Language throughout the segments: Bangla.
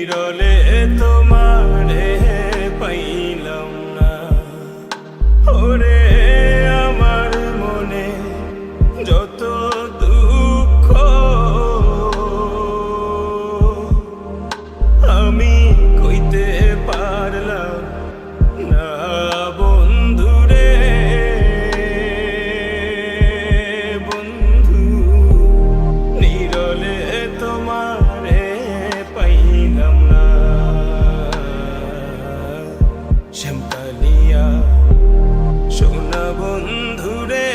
নিরলে তোমারে পাইলাম না। ওরে আমার মনে যত দুঃখ আমি কইতে পারলাম না বন্ধুরে। বন্ধু নিরলে তোমারে পাইলাম না। শ্যামকালিয়া সোনা বন্ধুরে,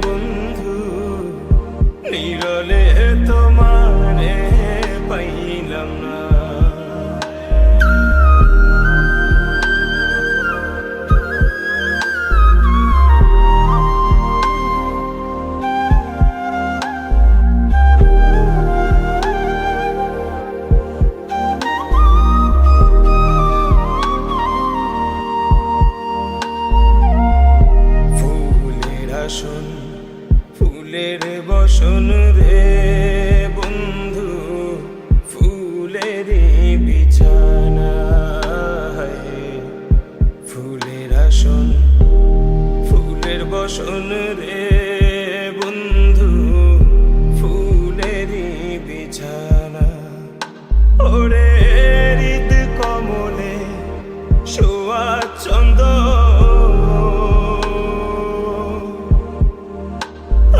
বন্ধু নিরলে তোমারে পাইলাম না। ফুলের বসন রে বন্ধু, ফুলের বিছানা। ফুলের আসন ফুলের বসন রে বন্ধু, ফুলের বিছানা। ওরে হৃদ কমলে শোয়া চন্দ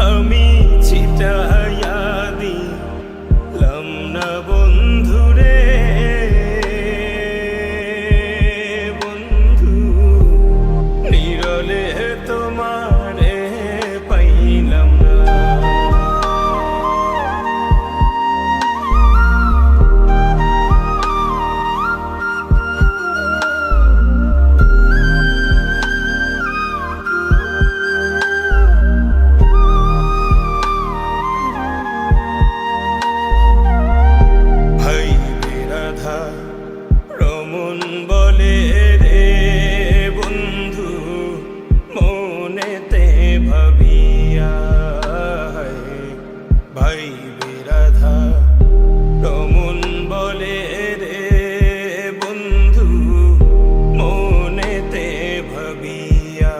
আমি ছিটাইয়া দিলাম না বন্ধুরে। বন্ধু নিরলে তোমারে পাইলাম না। রমন বলে রে বন্ধু মনেতে ভাবিয়া। ভাই বিরাধা রমন বলে রে বন্ধু মনেতে ভাবিয়া।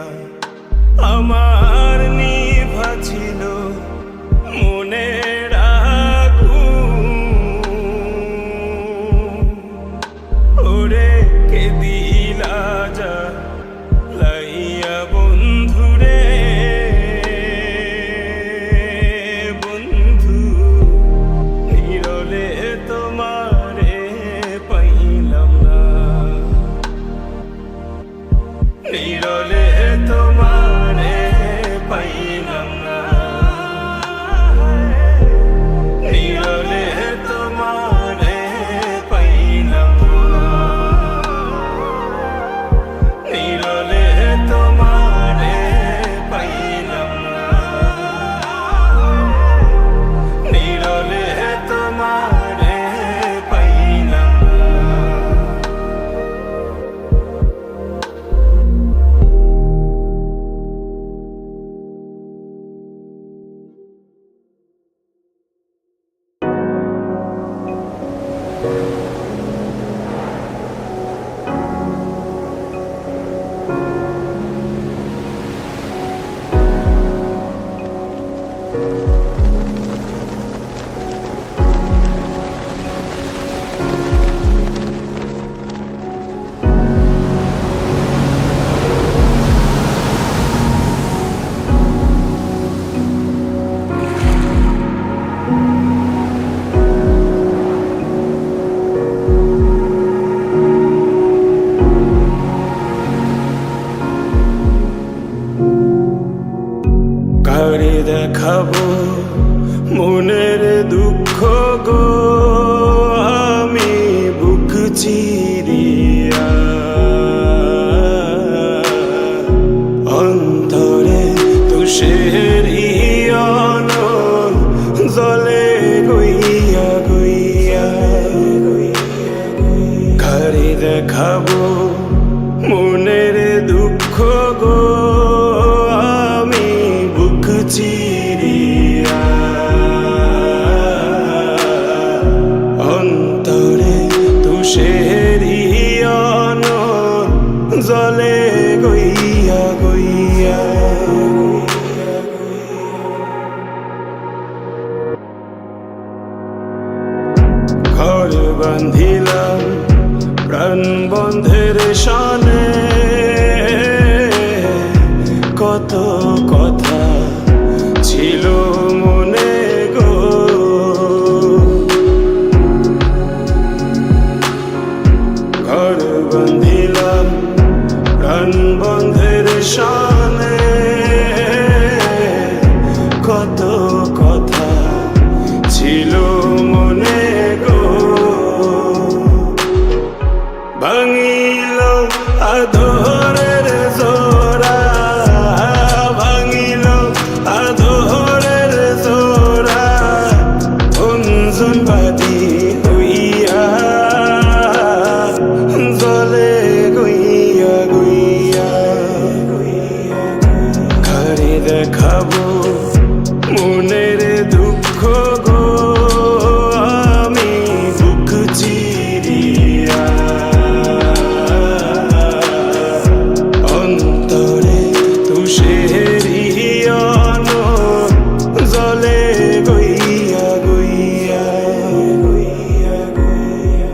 আমার নিভা ছিল মনের আগুন, ওরে কে দিলা যা লাইয়া বন্ধুরে। বন্ধু নিরলে তোমারে পাইলাম না। নিরলে তোমারে পাইলাম না। নিরলে তোমারে পাইলাম না। নিরলে তোমারে পাইলাম না। নিরলে তোমারে পাইলাম না। কারে দেখাবো মনের দুঃখ গো, আমি বুক চিরিয়া। অন্তরে তুষের জলে গইয়া গইয়া। কারে দেখাবো মনের দুঃখ গো, আমি বুক চিরিয়া। বান্ধিলাম প্রাণ বন্ধের শানে, কত কথা ছিল মনে গো। ঘর বান্ধিলাম প্রাণ বন্ধের শানে, কত কথা ছিল মনে গো। ভাঙিল আদরের জোড়া, ভাঙিল আদরের জোড়া, অঞ্জন বাদী হইয়া জলে গইয়া গইয়া। ঘরে দেখাবো মনের দুঃখ গো, আমি বুক চিরিয়া অন্তরে তুষেরিয়ন জলে গইয়া গইয়া গইয়া গইয়া।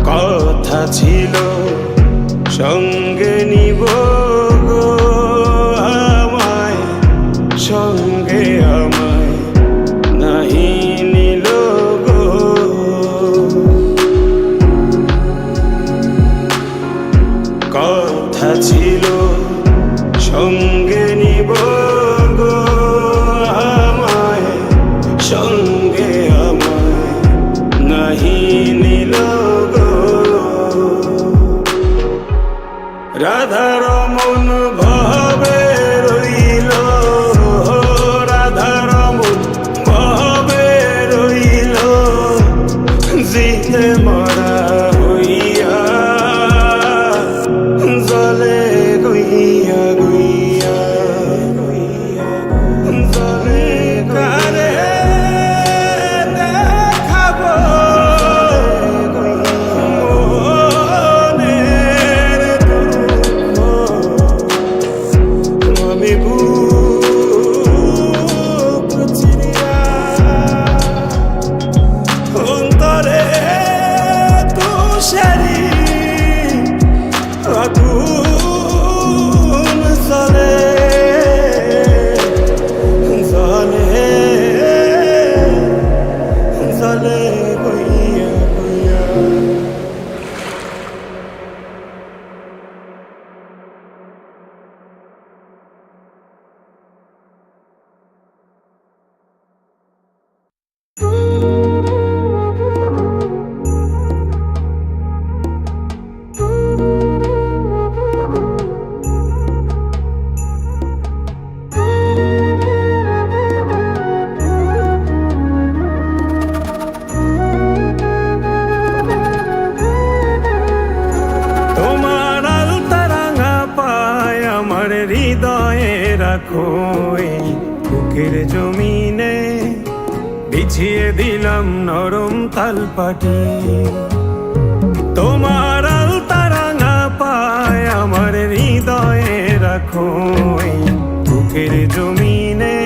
কথা ছিল সঙ্গে নিব গো আমায়, সঙ্গে আমায় নাহি নিল গো। কথা ছিল সঙ্গে নিব গো আমায়, সঙ্গে আমায় নাহি নিল গো। রাধার মন ভাবে রইল, রাধার মন ভাবে রইল, জিতে মরা হইয়া জলে গইয়া গইয়া গইয়া। জলে কারে দেখাবো মনের দুঃখ, আমি বুক চিরিয়া অন্তরে তুষারি আগুন জলে জলে জলে গইয়া গইয়া। তোমার আলতা রাঙা পায় আমার হৃদয়ে রাখো, এই বুকের জমিনে বিছিয়ে দিলাম নরম তালপাটি। তোমার আলতা রাঙা পায় আমার হৃদয়ে রাখো, এই বুকের জমিনে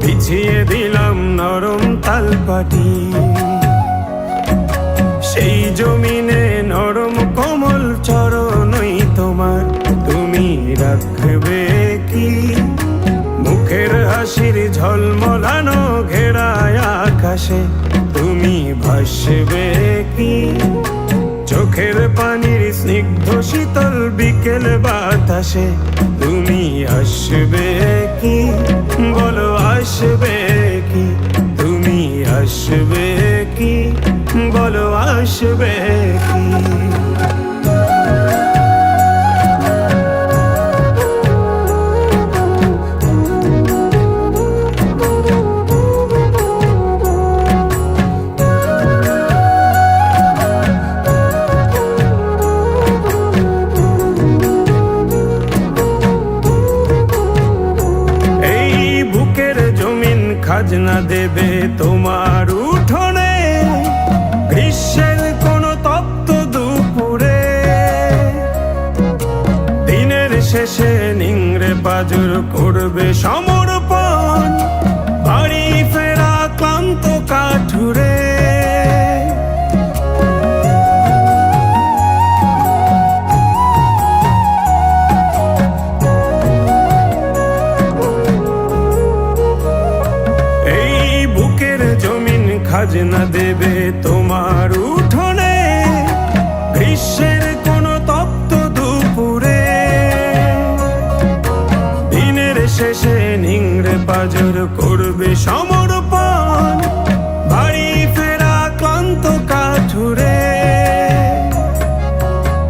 বিছিয়ে দিলাম নরম তালপাটি। সেই জমিনে নরম কোমল চরণই তোমার, তুমি রাখবে কি মুখের হাসির ঝলমলানো ঘেরায় আকাশে, তুমি ভাসবে কি চোখের পানির স্নিগ্ধ শীতল বিকেল বাতাসে, তুমি আসবে কি বলো আসবে কি, তুমি আসবে কি বলো আসবে কি। পাজর করবে সমর্পণ, বাড়ি ফেরা ক্লান্ত কাঠুরে। এই বুকের জমিন খাজনা দেবে তোমার উঠোনে, গ্রীষ্মের কোন তপ্ত দুপুরে। দিনের শেষে নিংড়ে পাজর করবে সমর্পণ, বাড়ি ফেরা ক্লান্ত কাঠুরে।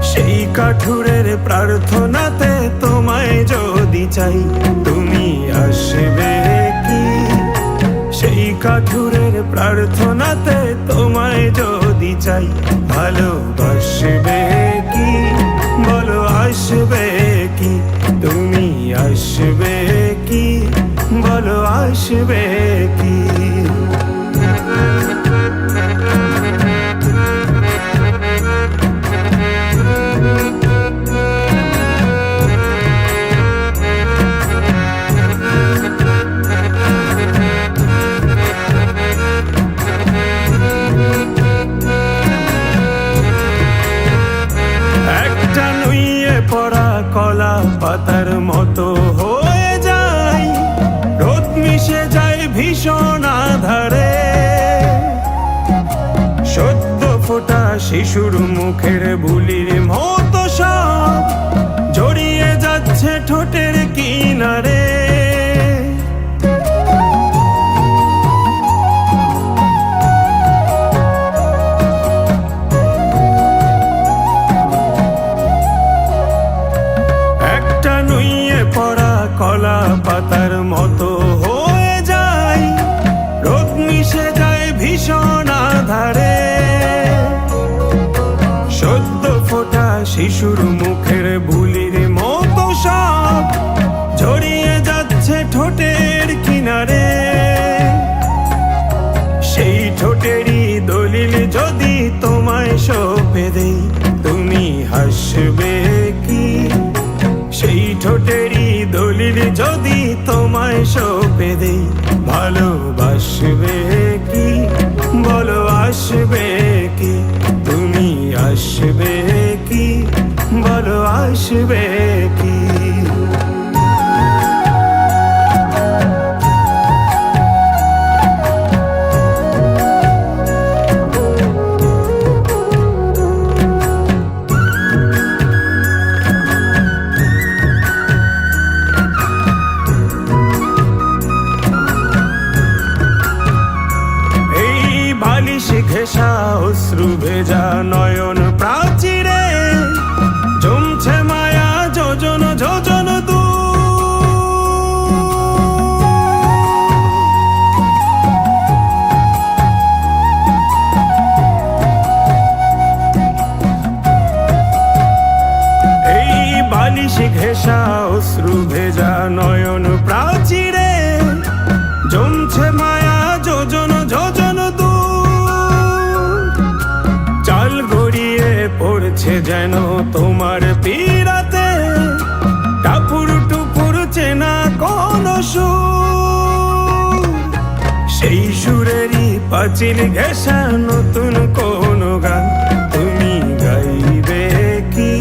সেই কাঠুরের প্রার্থনাতে তোমায় যদি চাই, তুমি আসবে কি? সেই কাঠুরের প্রার্থনাতে তোমায় যদি চাই, ভালোবাসবে কি? বলো আসবে কি? তুমি আসবে কি? বলো আসবে কি? পড়া কলা পাতার মতো হয়ে যায়, রোদ মিশে যায় ভীষণ আধারে। সদ্য ফোটা শিশুর মুখের বুলির মতো সব জড়িয়ে যাচ্ছে ঠোঁটের কিনারে। পড়া কলা পাতার মতো হয়ে যায়, রোদ মিশে যায় ভীষণ আধারে। সদ্য ফোটা শিশুর মুখের বুলির মতো সব জড়িয়ে যাচ্ছে ঠোঁটের কিনারে। সেই ঠোঁটেরই দলিল যদি তোমায় সঁপে দেই, তুমি হাসবে কি? সেই ঠোঁটেরই দলিল যদি তোমায় সঁপে দেই, ভালোবাসবে কি? বলো আসবে কি? তুমি আসবে কি? বলো আসবে কি? ঘেঁষা অশ্রু ভেজা নয়ন প্রাচীরে জমছে মায়া যোজন যোজন দূর। এই বালিশ ঘেঁষা অশ্রু ভেজা নয়ন প্রাচীরে জমছে মায়া যোজন যোজন দূর। চাল গড়িয়ে পড়ছে যেন তোমার পীড়াতে, টাপুর টুপুর চেনা কোন সুর। সেই সুরেরই পাঁচিল ঘেঁষা নতুন কোন গান তুমি গাইবে কি?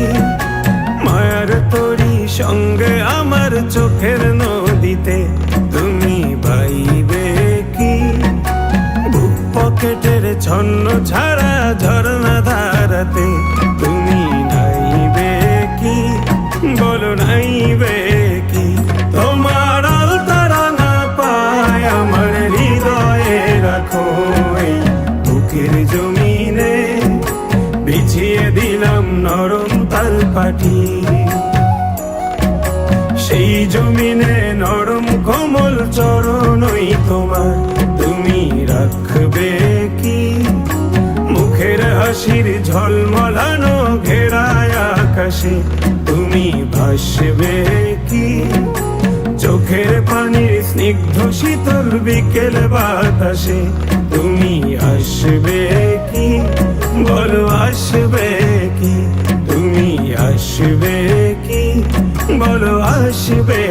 মায়ার তরি সঙ্গে আমার চোখের নদীতে তুমি বাইবে কি? বুক পকেটের ছন্ন ছাড়া ঝর্ণা ধারাতে তুমি নাইবে কি? বলো নাইবে কি? তোমার আলতারা না পায় আমার হৃদয়ে রাখো, এই বুকের জমিনে বিছিয়ে দিলাম নরম তালপাটি। সেই জমিনে নরম কোমল চরণই তোমার, তুমি রাখবে কি? মুখের হাসির ঝলমলানো ঘেরায় আকাশে তুমি ভাসবে কি? চোখের পানির স্নিগ্ধ শীতল বিকেল বাতাসে তুমি আসবে কি? বলো আসবে কি? তুমি আসবে কি? বলো আসবে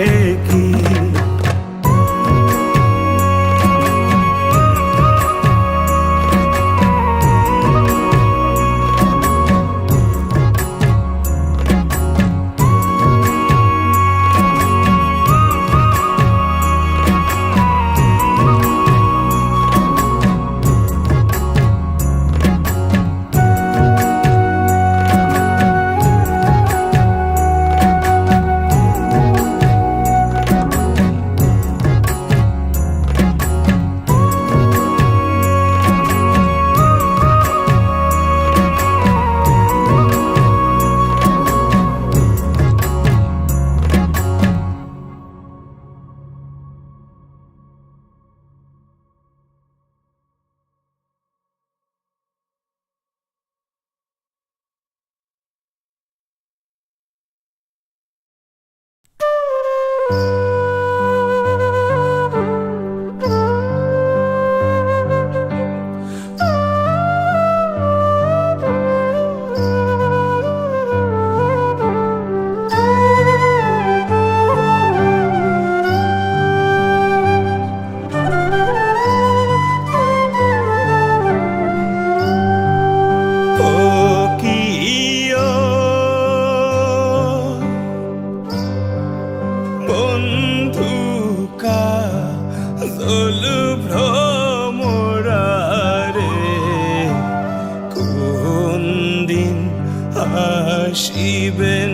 আসিবেন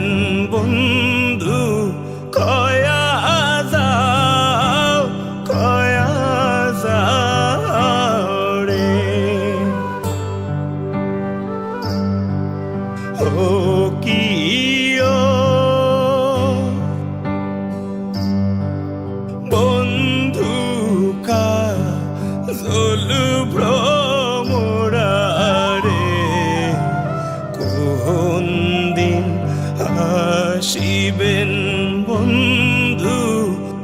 বন্ধু কয়া যাও রে ও কিও বন্ধু কাজল ভ্রমরারে কোন দিন আসিবেন বন্ধু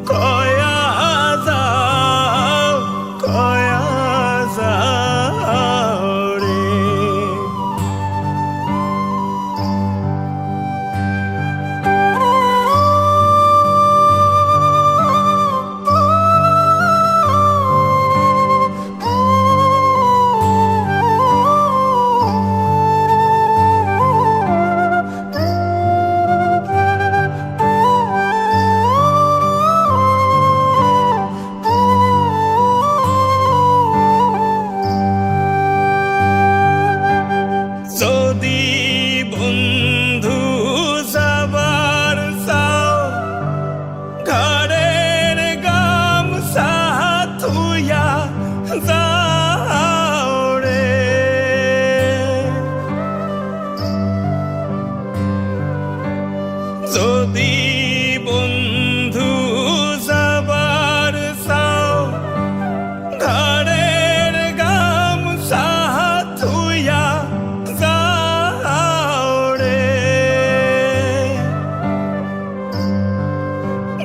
কয়া যাও রে যদি বন্ধু যাবার চাও ঘরের গামছা থুইয়া যাও রে যদি বন্ধু যাবার চাও ঘরের গামছা থুইয়া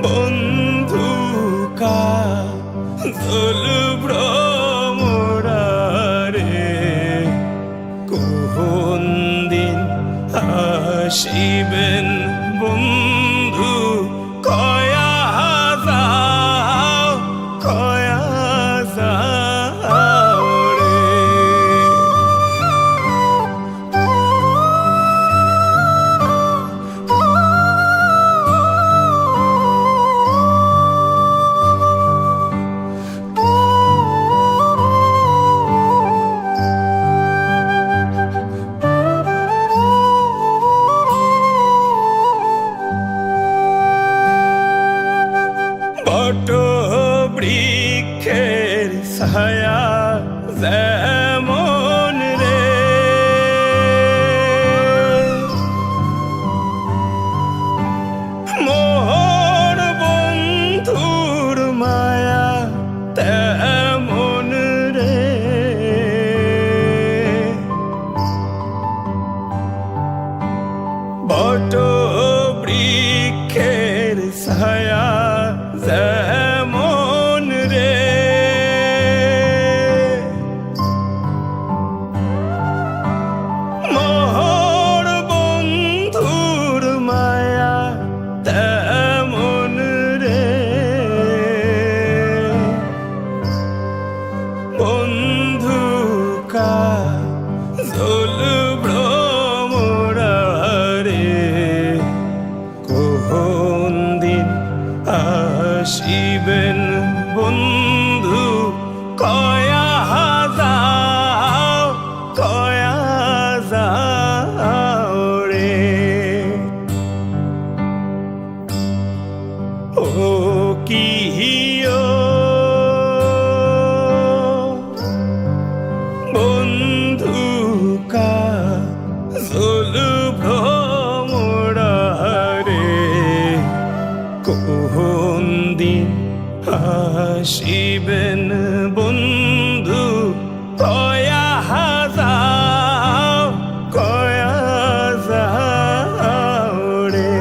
বন্ধু কাজল ভ্রমরারে কোন দিন আসিবেন বন্ধু কয়া যাও রে বট বৃক্ষের ছায়া যেমন রে মোর বন্ধুর মায়া তেমন রে বট বৃক্ষের ছায়া যেমন রে মোর বন্ধুর মায়া তেমন রে বন্ধু কাজল ভ্রমরারে কোন দিন আসিবেন বন্ধু কয়া যাও রে ও কিও বন্ধু কাজল ভ্রমরারে কোন দিন আসিবেন বন্ধু কয়া যাও রে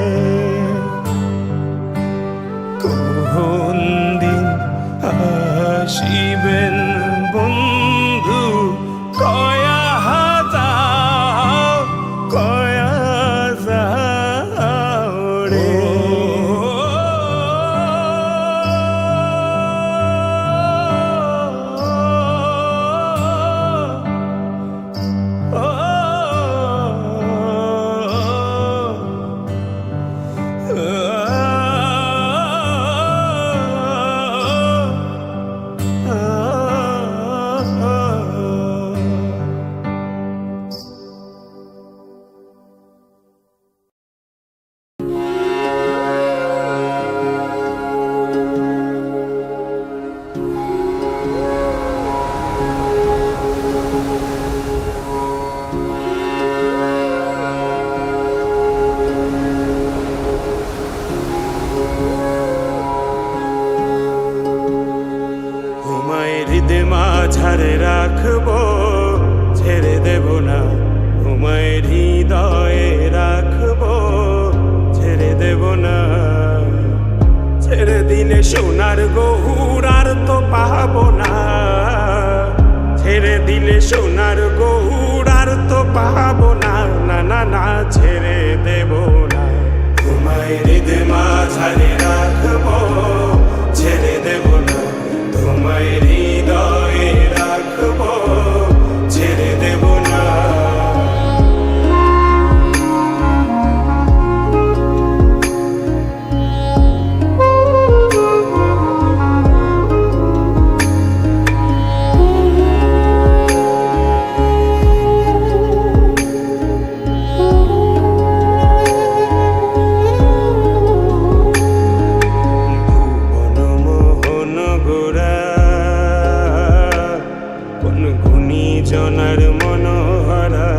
সোনার গৌর আর তো পাবো না, ছেড়ে দিলে সোনার গৌর আর তো পাবো না, না না না ছেড়ে দেব না। তোমায় হৃদয় মাঝারে রাখবো, ছেড়ে দেব না, তোমায় হৃদয়ে রাখবো, ছেড়ে দেব না। জনার মনোহরা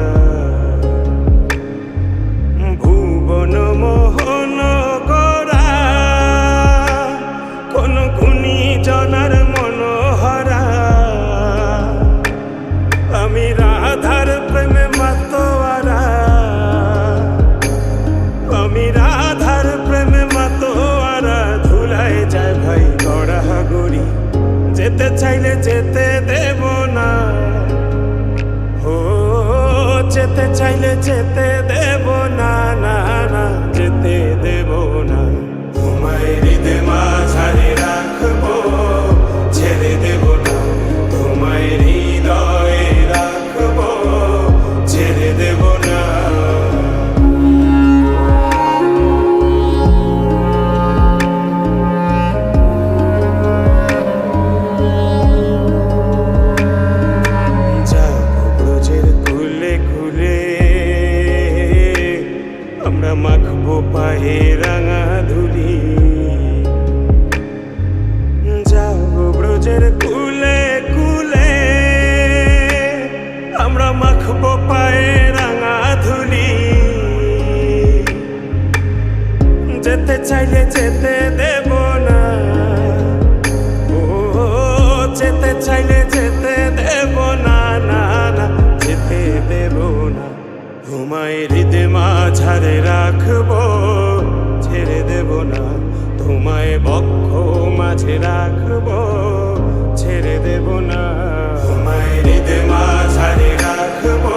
ভুবন মোহন গোরা, কোন গুণী জনার মনোহরা। আমি রাধার প্রেমে মাতোয়ারা, আমি রাধার প্রেমে মাতোয়ারা। ধুলায় যায় ভাই গড়াগড়ি, যেতে চাইলে যেতে দেব না, যেতে চাইলে যেতে দেব না, না না যেতে দেব না। তোমায় হৃদয় মাঝারে রাখবো, ছেড়ে দেব না, তোমায় হৃদয়ে রাখবো, ছেড়ে দেব না। আমরা মাখবো পায়ে রাঙা ধুলি, যাবো ব্রজের কুলে কুলে। আমরা মাখবো পায়ে রাঙা ধুলি, যেতে চাইলে যেতে দেব না, ও যেতে চাইলে যেতে দেব না, না না যেতে দেব না। তোমায় হৃদয় মাঝারে রাখবো, ছেড়ে দেব না, তোমায় বক্ষ মাঝে রাখবো, ছেড়ে দেব না। তোমায় হৃদয় মাঝারে রাখবো,